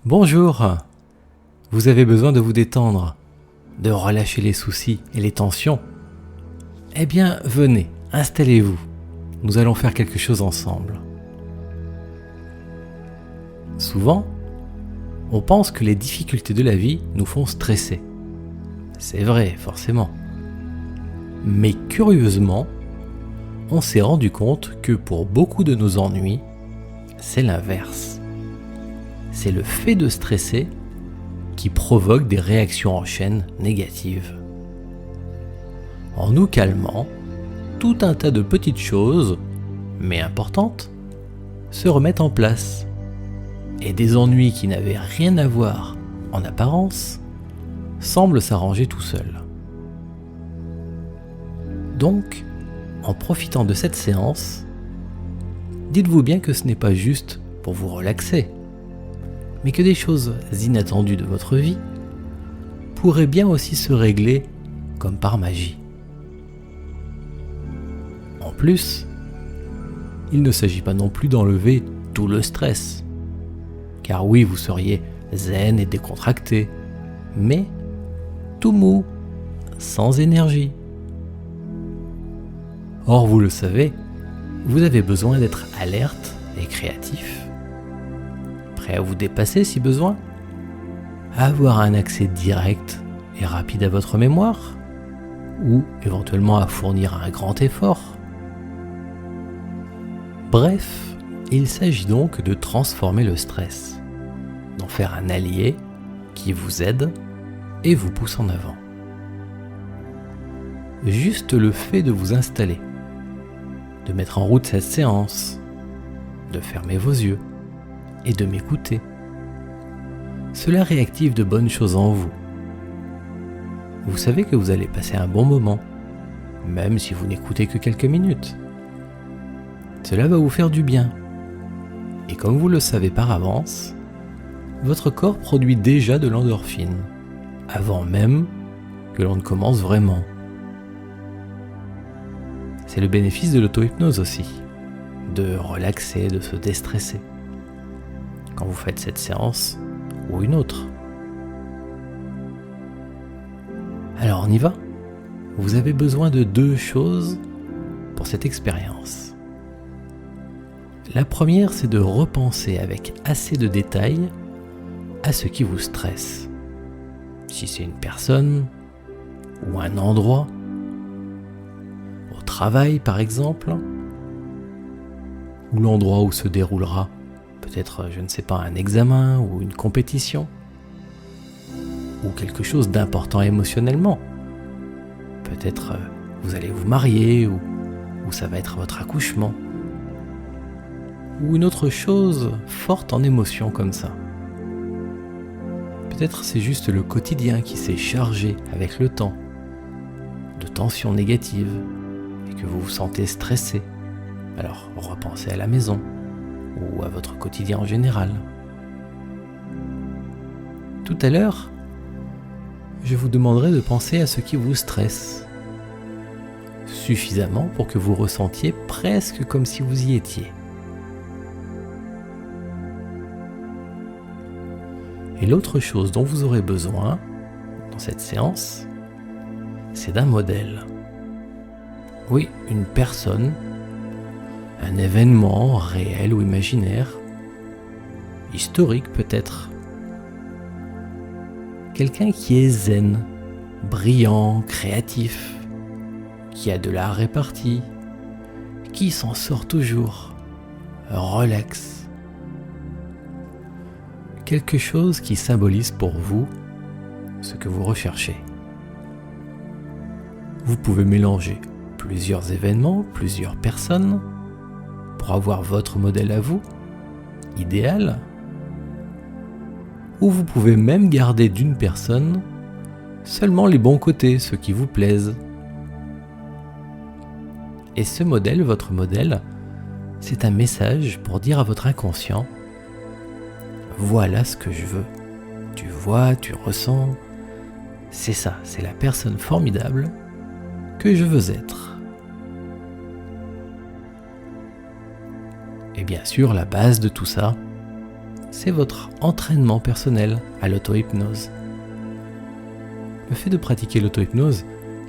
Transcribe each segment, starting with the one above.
Bonjour, vous avez besoin de vous détendre, de relâcher les soucis et les tensions? Eh bien, venez, installez-vous, nous allons faire quelque chose ensemble. Souvent, on pense que les difficultés de la vie nous font stresser. C'est vrai, forcément. Mais curieusement, on s'est rendu compte que pour beaucoup de nos ennuis, c'est l'inverse. C'est le fait de stresser qui provoque des réactions en chaîne négatives. En nous calmant, tout un tas de petites choses, mais importantes, se remettent en place. Et des ennuis qui n'avaient rien à voir en apparence semblent s'arranger tout seuls. Donc, en profitant de cette séance, dites-vous bien que ce n'est pas juste pour vous relaxer, mais que des choses inattendues de votre vie pourraient bien aussi se régler comme par magie. En plus, il ne s'agit pas non plus d'enlever tout le stress, car oui, vous seriez zen et décontracté, mais tout mou, sans énergie. Or, vous le savez, vous avez besoin d'être alerte et créatif, prêt à vous dépasser si besoin, à avoir un accès direct et rapide à votre mémoire, ou éventuellement à fournir un grand effort. Bref, il s'agit donc de transformer le stress, d'en faire un allié qui vous aide et vous pousse en avant. Juste le fait de vous installer, de mettre en route cette séance, de fermer vos yeux et de m'écouter, cela réactive de bonnes choses en vous. Vous savez que vous allez passer un bon moment, même si vous n'écoutez que quelques minutes. Cela va vous faire du bien. Et comme vous le savez par avance, votre corps produit déjà de l'endorphine, avant même que l'on ne commence vraiment. C'est le bénéfice de l'auto-hypnose aussi, de relaxer, de se déstresser, quand vous faites cette séance ou une autre. Alors on y va. Vous avez besoin de 2 choses pour cette expérience. La première, c'est de repenser avec assez de détails à ce qui vous stresse. Si c'est une personne ou un endroit, au travail par exemple, ou l'endroit où se déroulera peut-être, je ne sais pas, un examen ou une compétition, ou quelque chose d'important émotionnellement. Peut-être vous allez vous marier, ou ça va être votre accouchement, ou une autre chose forte en émotion comme ça. Peut-être c'est juste le quotidien qui s'est chargé avec le temps de tensions négatives et que vous vous sentez stressé. Alors repensez à la maison ou à votre quotidien en général. Tout à l'heure, je vous demanderai de penser à ce qui vous stresse, suffisamment pour que vous ressentiez presque comme si vous y étiez. Et l'autre chose dont vous aurez besoin dans cette séance, c'est d'un modèle. Oui, une personne, un événement réel ou imaginaire, historique peut-être. Quelqu'un qui est zen, brillant, créatif, qui a de l'art réparti, qui s'en sort toujours, relax. Quelque chose qui symbolise pour vous ce que vous recherchez. Vous pouvez mélanger plusieurs événements, plusieurs personnes, pour avoir votre modèle à vous, idéal, ou vous pouvez même garder d'une personne seulement les bons côtés, ceux qui vous plaisent. Et ce modèle, votre modèle, c'est un message pour dire à votre inconscient: voilà ce que je veux. Tu vois, tu ressens, c'est ça, c'est la personne formidable que je veux être. Et bien sûr, la base de tout ça, c'est votre entraînement personnel à l'auto-hypnose. Le fait de pratiquer l'auto-hypnose,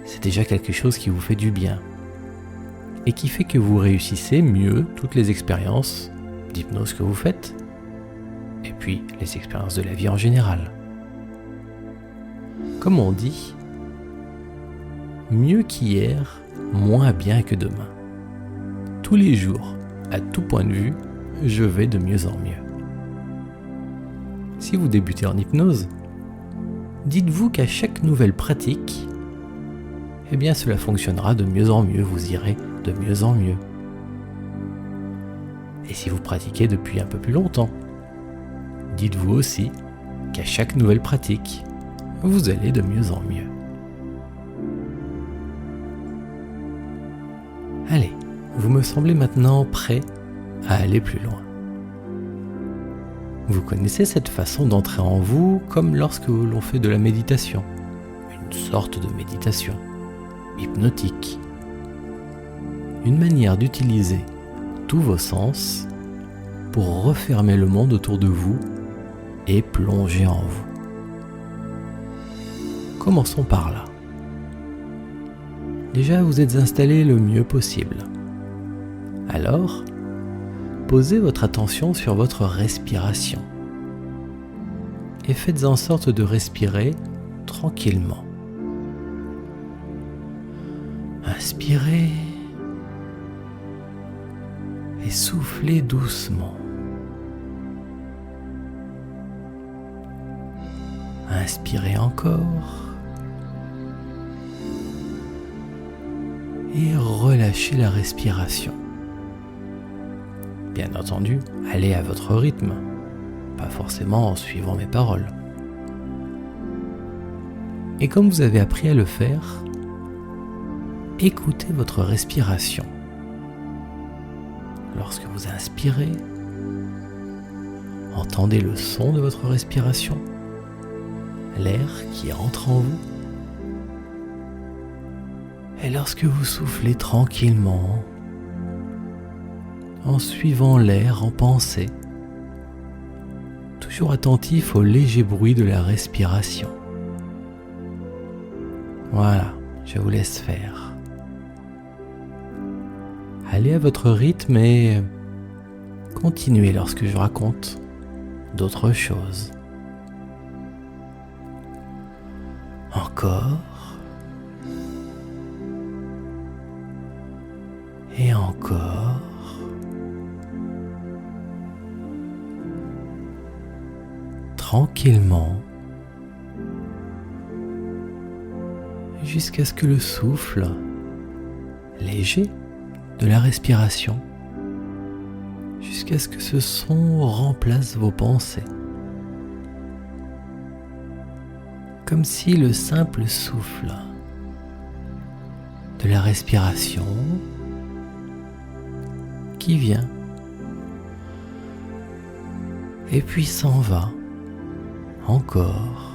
c'est déjà quelque chose qui vous fait du bien et qui fait que vous réussissez mieux toutes les expériences d'hypnose que vous faites et puis les expériences de la vie en général. Comme on dit, mieux qu'hier, moins bien que demain. Tous les jours, à tout point de vue, je vais de mieux en mieux. Si vous débutez en hypnose, dites-vous qu'à chaque nouvelle pratique, eh bien cela fonctionnera de mieux en mieux, vous irez de mieux en mieux. Et si vous pratiquez depuis un peu plus longtemps, dites-vous aussi qu'à chaque nouvelle pratique, vous allez de mieux en mieux. Allez, vous me semblez maintenant prêt à aller plus loin. Vous connaissez cette façon d'entrer en vous comme lorsque l'on fait de la méditation, une sorte de méditation hypnotique, une manière d'utiliser tous vos sens pour refermer le monde autour de vous et plonger en vous. Commençons par là. Déjà, vous êtes installé le mieux possible. Alors, posez votre attention sur votre respiration et faites en sorte de respirer tranquillement. Inspirez et soufflez doucement. Inspirez encore et relâchez la respiration. Bien entendu, allez à votre rythme, pas forcément en suivant mes paroles. Et comme vous avez appris à le faire, écoutez votre respiration. Lorsque vous inspirez, entendez le son de votre respiration, l'air qui entre en vous. Et lorsque vous soufflez tranquillement, en suivant l'air en pensée, toujours attentif au léger bruit de la respiration. Voilà, je vous laisse faire. Allez à votre rythme et continuez lorsque je raconte d'autres choses. Encore. Et encore. Tranquillement. Jusqu'à ce que le souffle léger de la respiration, jusqu'à ce que ce son remplace vos pensées. Comme si le simple souffle de la respiration qui vient et puis s'en va encore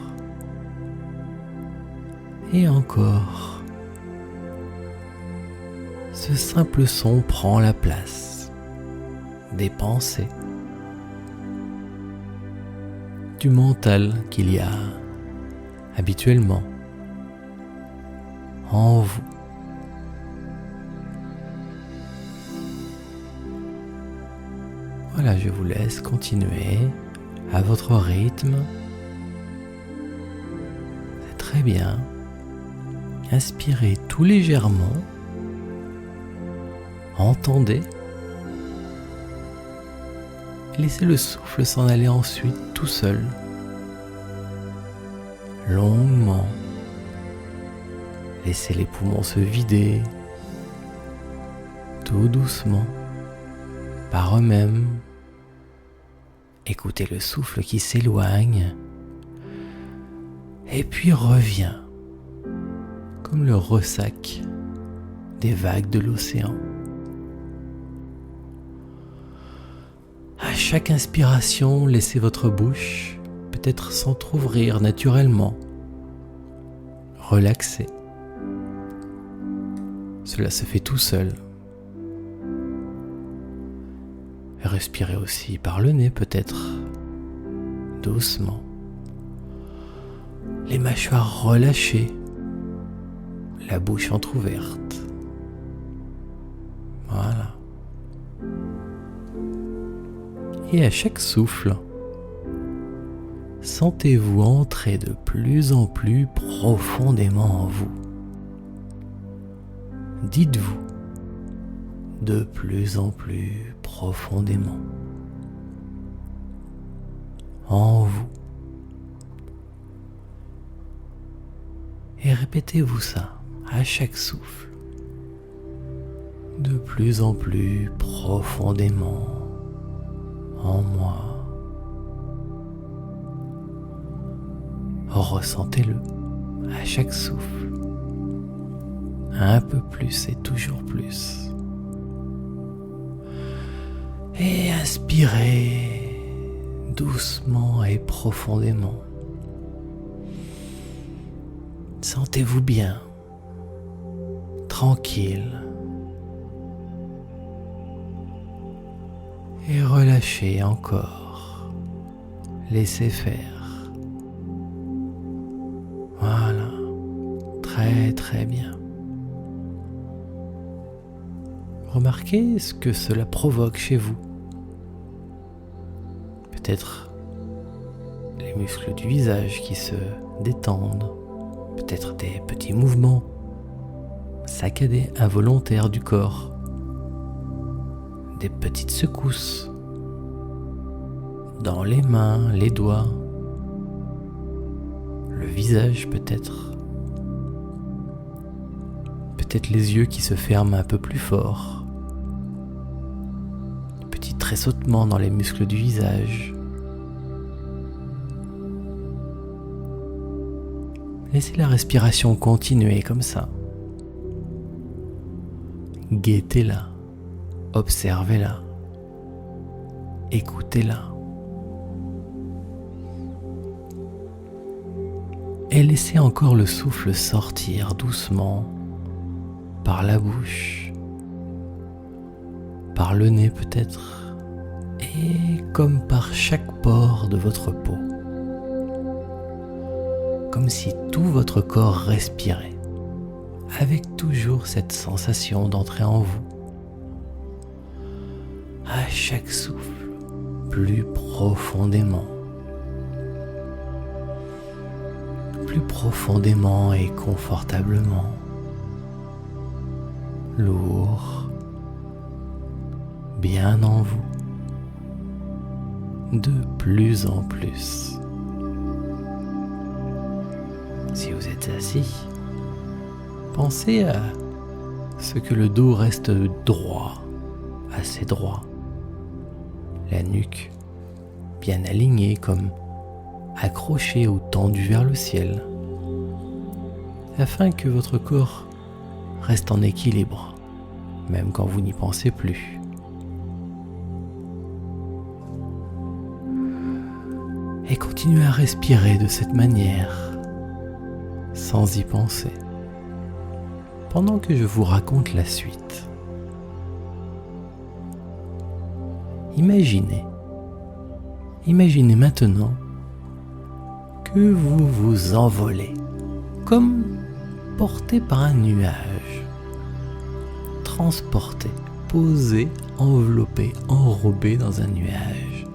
et encore. Ce simple son prend la place des pensées, du mental qu'il y a habituellement en vous. Voilà, je vous laisse continuer à votre rythme. C'est très bien. Inspirez tout légèrement. Entendez. Laissez le souffle s'en aller ensuite tout seul. Longuement. Laissez les poumons se vider. Tout doucement. Par eux-mêmes. Écoutez le souffle qui s'éloigne. Et puis revient. Comme le ressac des vagues de l'océan. À chaque inspiration, laissez votre bouche peut-être s'entrouvrir naturellement. Relaxez. Cela se fait tout seul. Respirez aussi par le nez peut-être, doucement. Les mâchoires relâchées, la bouche entrouverte. Voilà. Et à chaque souffle, sentez-vous entrer de plus en plus profondément en vous. Dites-vous de plus en plus profondément en vous. Et répétez-vous ça à chaque souffle, de plus en plus profondément en moi. Ressentez-le à chaque souffle, un peu plus et toujours plus. Et inspirez doucement et profondément. Sentez-vous bien, tranquille. Et relâchez encore. Laissez faire. Voilà, très très bien. Remarquez ce que cela provoque chez vous. Peut-être les muscles du visage qui se détendent, peut-être des petits mouvements saccadés involontaires du corps, des petites secousses dans les mains, les doigts, le visage peut-être les yeux qui se ferment un peu plus fort, des petits tressautements dans les muscles du visage. Laissez la respiration continuer comme ça. Guettez-la, observez-la, écoutez-la. Et laissez encore le souffle sortir doucement par la bouche, par le nez peut-être, et comme par chaque pore de votre peau. Comme si tout votre corps respirait, avec toujours cette sensation d'entrer en vous. À chaque souffle, plus profondément et confortablement. Lourd, bien en vous, de plus en plus. Si vous êtes assis, pensez à ce que le dos reste droit, assez droit, la nuque bien alignée comme accrochée ou tendue vers le ciel, afin que votre corps reste en équilibre, même quand vous n'y pensez plus. Et continuez à respirer de cette manière, sans y penser, pendant que je vous raconte la suite. Imaginez maintenant que vous vous envolez, comme porté par un nuage, transporté, posé, enveloppé, enrobé dans un nuage,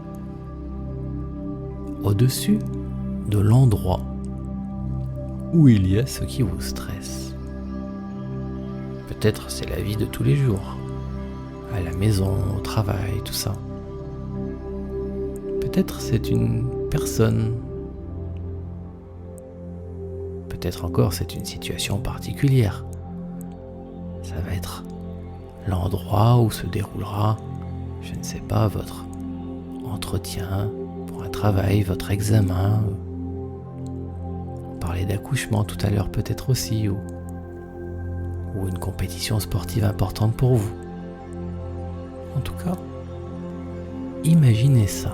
au-dessus de l'endroit où il y a ce qui vous stresse. Peut-être c'est la vie de tous les jours, à la maison, au travail, tout ça. Peut-être c'est une personne. Peut-être encore c'est une situation particulière. Ça va être l'endroit où se déroulera, je ne sais pas, votre entretien pour un travail, votre examen. On parlait d'accouchement tout à l'heure peut-être aussi, ou une compétition sportive importante pour vous. En tout cas, imaginez ça.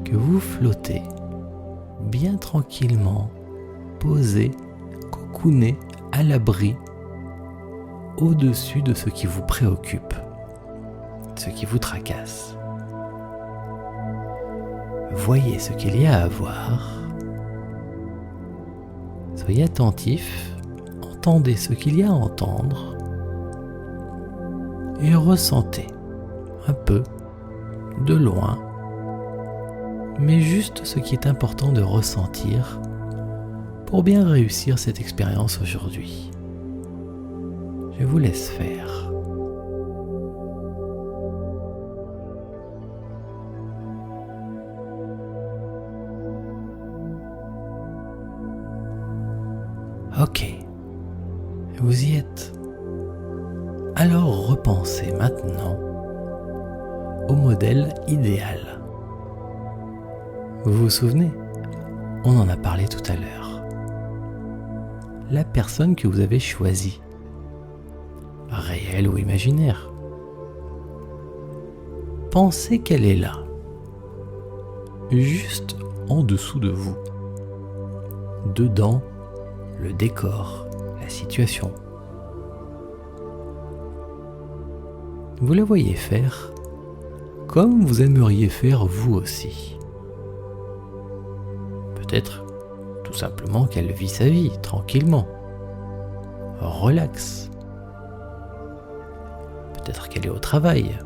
Que vous flottez bien tranquillement, posé, cocooné, à l'abri, au-dessus de ce qui vous préoccupe, ce qui vous tracasse. voyez ce qu'il y a à voir. Soyez attentif, entendez ce qu'il y a à entendre et ressentez un peu, de loin, mais juste ce qui est important de ressentir pour bien réussir cette expérience aujourd'hui. Je vous laisse faire. Ok, vous y êtes. Alors repensez maintenant au modèle idéal. Vous vous souvenez? On en a parlé tout à l'heure. La personne que vous avez choisie, réelle ou imaginaire. Pensez qu'elle est là, juste en dessous de vous, dedans le décor, la situation. Vous la voyez faire comme vous aimeriez faire vous aussi. Peut-être tout simplement qu'elle vit sa vie tranquillement, relax. Peut-être qu'elle est au travail.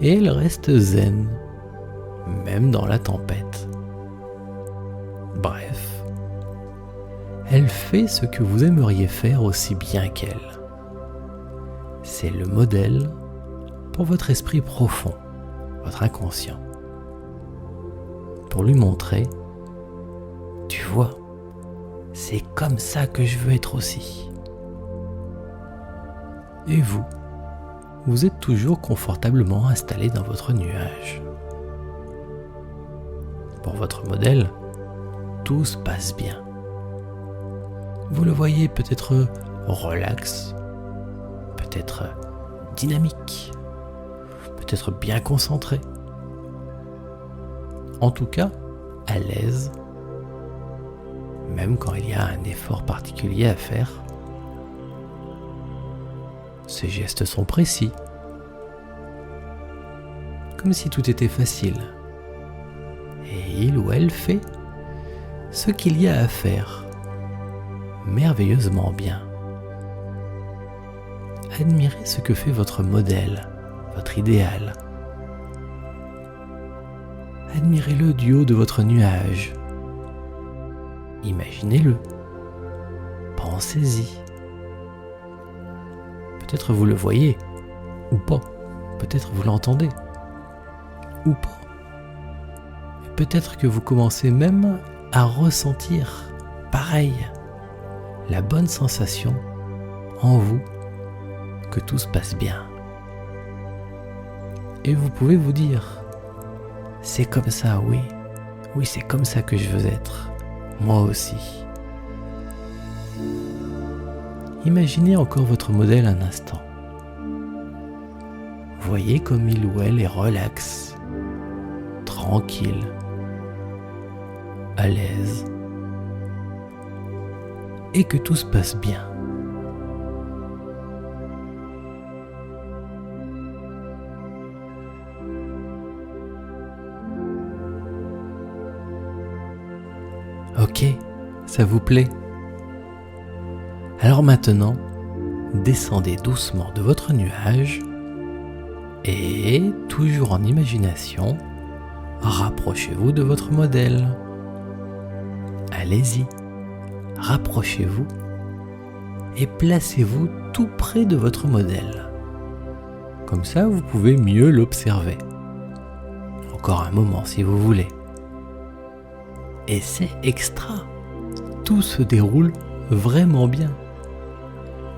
Et elle reste zen, même dans la tempête. Bref, elle fait ce que vous aimeriez faire aussi bien qu'elle. C'est le modèle pour votre esprit profond, votre inconscient. Pour lui montrer, tu vois, c'est comme ça que je veux être aussi. Et vous, vous êtes toujours confortablement installé dans votre nuage. Pour votre modèle, tout se passe bien. Vous le voyez peut-être relax, peut-être dynamique, peut-être bien concentré. En tout cas, à l'aise, même quand il y a un effort particulier à faire. Ses gestes sont précis, comme si tout était facile. Et il ou elle fait ce qu'il y a à faire, merveilleusement bien. Admirez ce que fait votre modèle, votre idéal. Admirez-le du haut de votre nuage. Imaginez-le. Pensez-y. Peut-être vous le voyez, ou pas. Peut-être vous l'entendez, ou pas. Peut-être que vous commencez même à ressentir, pareil, la bonne sensation en vous que tout se passe bien. Et vous pouvez vous dire, c'est comme ça, oui, c'est comme ça que je veux être, moi aussi. Imaginez encore votre modèle un instant. Voyez comme il ou elle est relax, tranquille, à l'aise, et que tout se passe bien. Ok, ça vous plaît? Alors maintenant, descendez doucement de votre nuage et, toujours en imagination, rapprochez-vous de votre modèle. Allez-y, rapprochez-vous et placez-vous tout près de votre modèle. Comme ça, vous pouvez mieux l'observer. Encore un moment si vous voulez. Et c'est extra. Tout se déroule vraiment bien.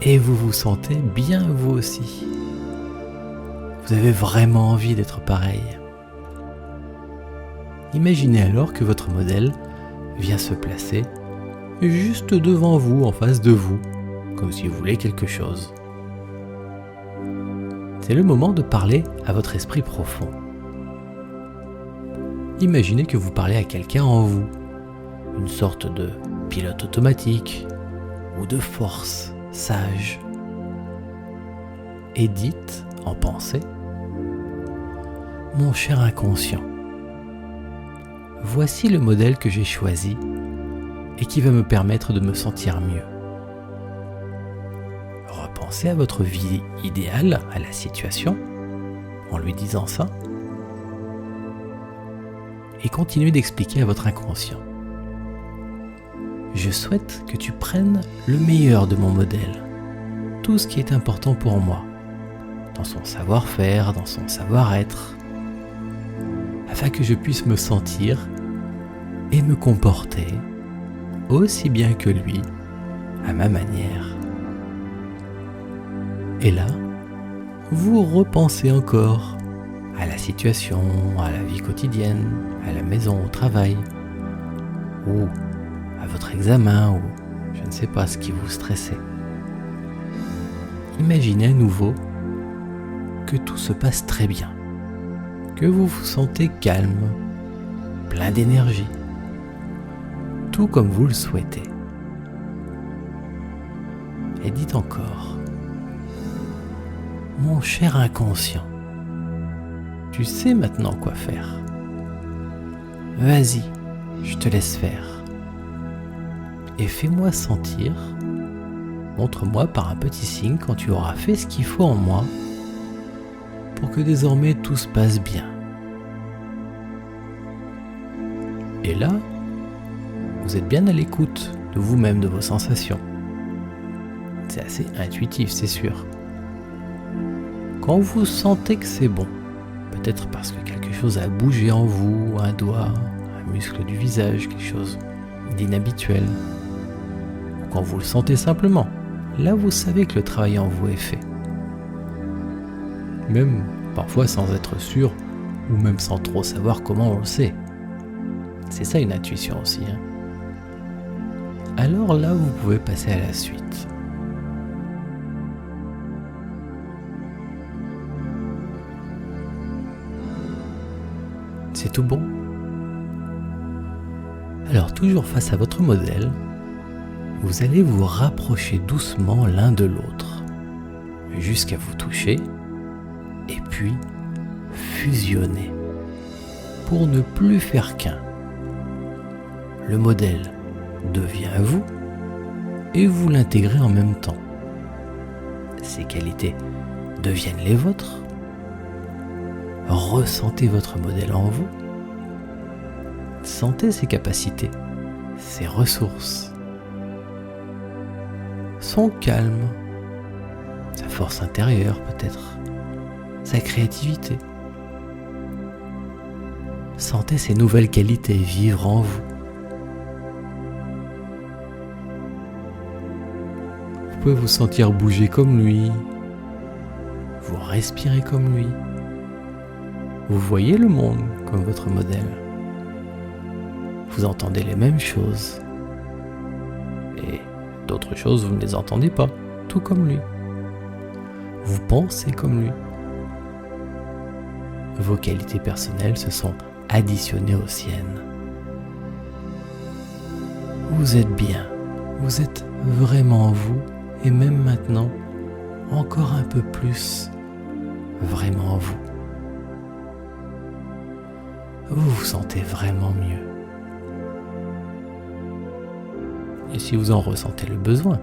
Et vous vous sentez bien vous aussi. Vous avez vraiment envie d'être pareil. Imaginez alors que votre modèle vient se placer juste devant vous, en face de vous, comme si vous voulez quelque chose. C'est le moment de parler à votre esprit profond. Imaginez que vous parlez à quelqu'un en vous, une sorte de pilote automatique ou de force sage. Et dites en pensée, Mon cher inconscient, voici le modèle que j'ai choisi et qui va me permettre de me sentir mieux. Repensez à votre vie idéale, à la situation, en lui disant ça, et continuez d'expliquer à votre inconscient. Je souhaite que tu prennes le meilleur de mon modèle, tout ce qui est important pour moi, dans son savoir-faire, dans son savoir-être, afin que je puisse me sentir et me comporter aussi bien que lui, à ma manière. Et là, vous repensez encore à la situation, à la vie quotidienne, à la maison, au travail, ou à votre examen, ou je ne sais pas ce qui vous stressait. Imaginez à nouveau que tout se passe très bien, que vous vous sentez calme, plein d'énergie, tout comme vous le souhaitez. Et dites encore, mon cher inconscient, tu sais maintenant quoi faire. Vas-y, je te laisse faire. Et fais-moi sentir, montre-moi par un petit signe quand tu auras fait ce qu'il faut en moi pour que désormais tout se passe bien. Et là, vous êtes bien à l'écoute de vous-même, de vos sensations. C'est assez intuitif, c'est sûr. Quand vous sentez que c'est bon, peut-être parce que quelque chose a bougé en vous, un doigt, un muscle du visage, quelque chose d'inhabituel, ou quand vous le sentez simplement, là vous savez que le travail en vous est fait. Même parfois sans être sûr, ou même sans trop savoir comment on le sait. C'est ça une intuition aussi, hein. Alors là, vous pouvez passer à la suite. C'est tout bon? Alors, toujours face à votre modèle, vous allez vous rapprocher doucement l'un de l'autre, jusqu'à vous toucher, et puis fusionner, pour ne plus faire qu'un. Le modèle devient vous, et vous l'intégrez en même temps. Ses qualités deviennent les vôtres. Ressentez votre modèle en vous. Sentez ses capacités, ses ressources, son calme, sa force intérieure peut-être, sa créativité. Sentez ses nouvelles qualités vivre en vous. Vous pouvez vous sentir bouger comme lui, vous respirez comme lui. Vous voyez le monde comme votre modèle. Vous entendez les mêmes choses. Et d'autres choses, vous ne les entendez pas, tout comme lui. Vous pensez comme lui. Vos qualités personnelles se sont additionnées aux siennes. Vous êtes bien, vous êtes vraiment vous, et même maintenant, encore un peu plus, vraiment vous. Vous vous sentez vraiment mieux. Et si vous en ressentez le besoin,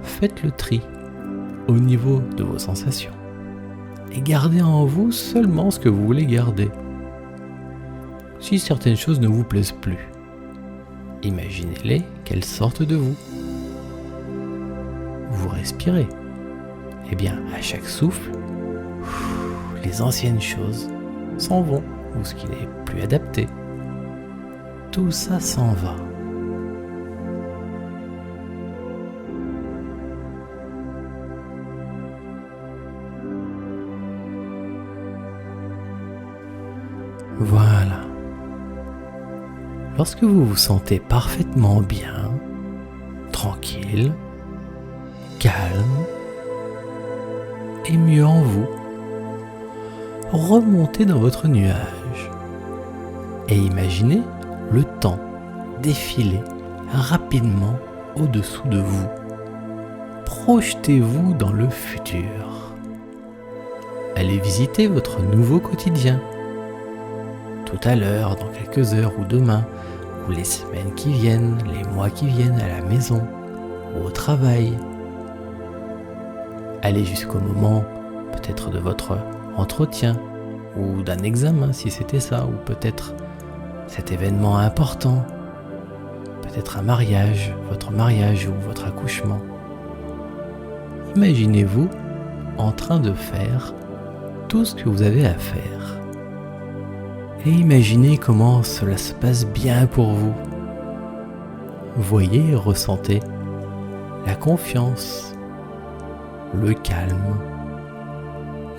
faites le tri au niveau de vos sensations et gardez en vous seulement ce que vous voulez garder. Si certaines choses ne vous plaisent plus, imaginez-les qu'elles sortent de vous. Vous respirez. Eh bien, à chaque souffle, les anciennes choses s'en vont, ou ce qui n'est plus adapté. Tout ça s'en va. Voilà. Lorsque vous vous sentez parfaitement bien, tranquille, calme et mieux en vous, remontez dans votre nuage et imaginez le temps défiler rapidement au-dessous de vous. Projetez-vous dans le futur. Allez visiter votre nouveau quotidien tout à l'heure, dans quelques heures ou demain, ou les semaines qui viennent, les mois qui viennent à la maison ou au travail. Allez jusqu'au moment peut-être de votre entretien ou d'un examen si c'était ça, ou peut-être cet événement important, peut-être un mariage, votre mariage ou votre accouchement. Imaginez-vous en train de faire tout ce que vous avez à faire. Et imaginez comment cela se passe bien pour vous. Voyez et ressentez la confiance, le calme,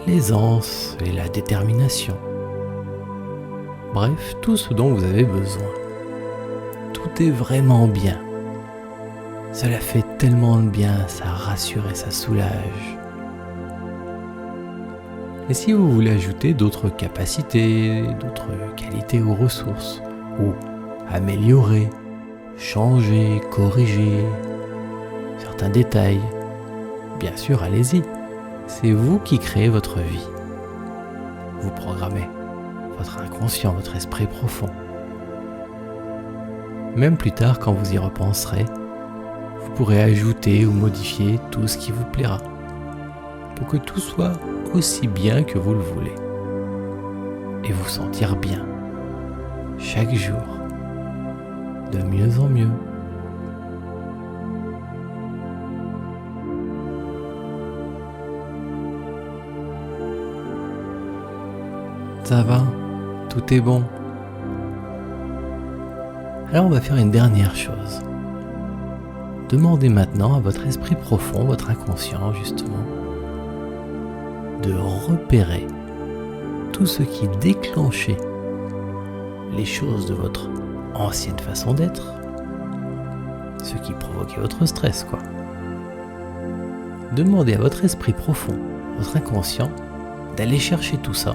l'aisance et la détermination. Bref, tout ce dont vous avez besoin. Tout est vraiment bien. Cela fait tellement de bien, ça rassure et ça soulage. Et si vous voulez ajouter d'autres capacités, d'autres qualités ou ressources, ou améliorer, changer, corriger certains détails, bien sûr, allez-y. C'est vous qui créez votre vie. Vous programmez votre inconscient, votre esprit profond. Même plus tard, quand vous y repenserez, vous pourrez ajouter ou modifier tout ce qui vous plaira, pour que tout soit aussi bien que vous le voulez, et vous sentir bien, chaque jour, de mieux en mieux. Ça va, tout est bon. Alors on va faire une dernière chose. Demandez maintenant à votre esprit profond, votre inconscient justement, de repérer tout ce qui déclenchait les choses de votre ancienne façon d'être, ce qui provoquait votre stress, quoi. Demandez à votre esprit profond, votre inconscient, d'aller chercher tout ça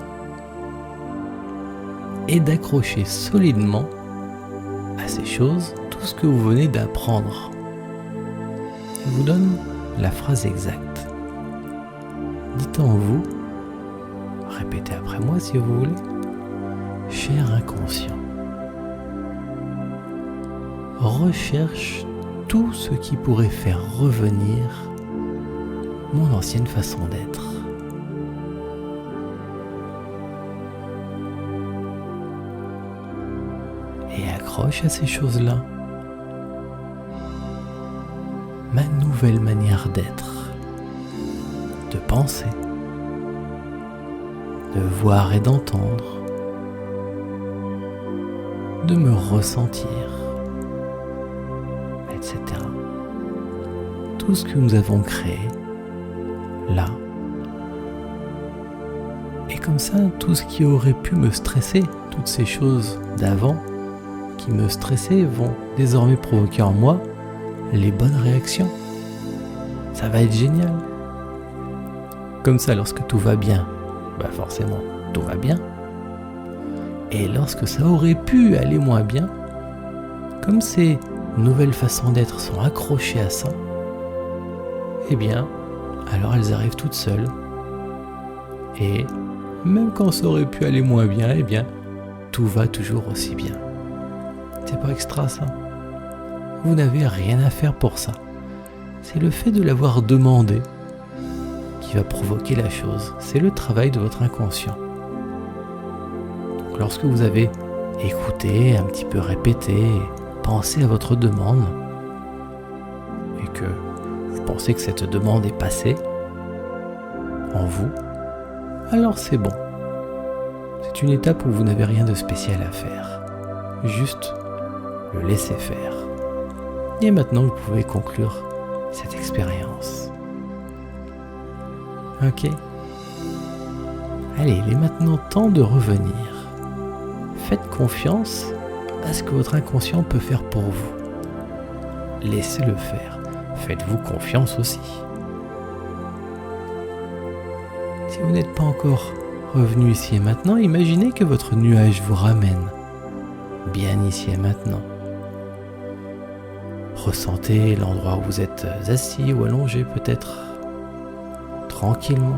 et d'accrocher solidement à ces choses tout ce que vous venez d'apprendre. Je vous donne la phrase exacte. Dites en vous, répétez après moi si vous voulez, cher inconscient, recherche tout ce qui pourrait faire revenir mon ancienne façon d'être. Et accroche à ces choses-là ma nouvelle manière d'être, de penser, de voir et d'entendre, de me ressentir, etc. Tout ce que nous avons créé, là. Et comme ça, tout ce qui aurait pu me stresser, toutes ces choses d'avant qui me stressaient vont désormais provoquer en moi les bonnes réactions. Ça va être génial. Comme ça, lorsque tout va bien, bah forcément, tout va bien. Et lorsque ça aurait pu aller moins bien, comme ces nouvelles façons d'être sont accrochées à ça, eh bien, alors elles arrivent toutes seules. Et même quand ça aurait pu aller moins bien, eh bien, tout va toujours aussi bien. C'est pas extra ça. Vous n'avez rien à faire pour ça. C'est le fait de l'avoir demandé qui va provoquer la chose. C'est le travail de votre inconscient. Donc, lorsque vous avez écouté, un petit peu répété, pensé à votre demande, et que vous pensez que cette demande est passée en vous, alors c'est bon. C'est une étape où vous n'avez rien de spécial à faire. Juste le laisser faire. Et maintenant, vous pouvez conclure cette expérience. Ok. Allez, il est maintenant temps de revenir. Faites confiance à ce que votre inconscient peut faire pour vous. Laissez-le faire. Faites-vous confiance aussi. Si vous n'êtes pas encore revenu ici et maintenant, imaginez que votre nuage vous ramène bien ici et maintenant. Ressentez l'endroit où vous êtes assis ou allongé peut-être, tranquillement.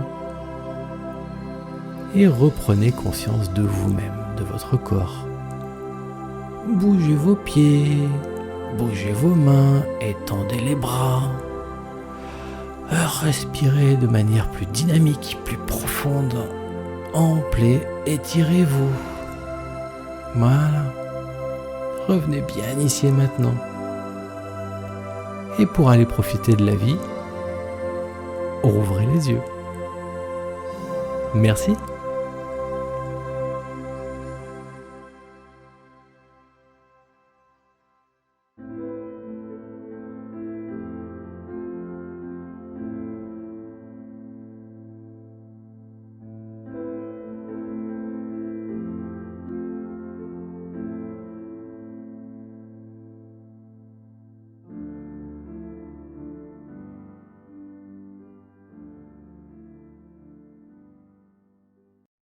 et reprenez conscience de vous-même, de votre corps. Bougez vos pieds, bougez vos mains, étendez les bras. Respirez de manière plus dynamique, plus profonde. Ample et étirez-vous. Voilà. Revenez bien ici et maintenant. Et pour aller profiter de la vie, rouvrez les yeux. Merci.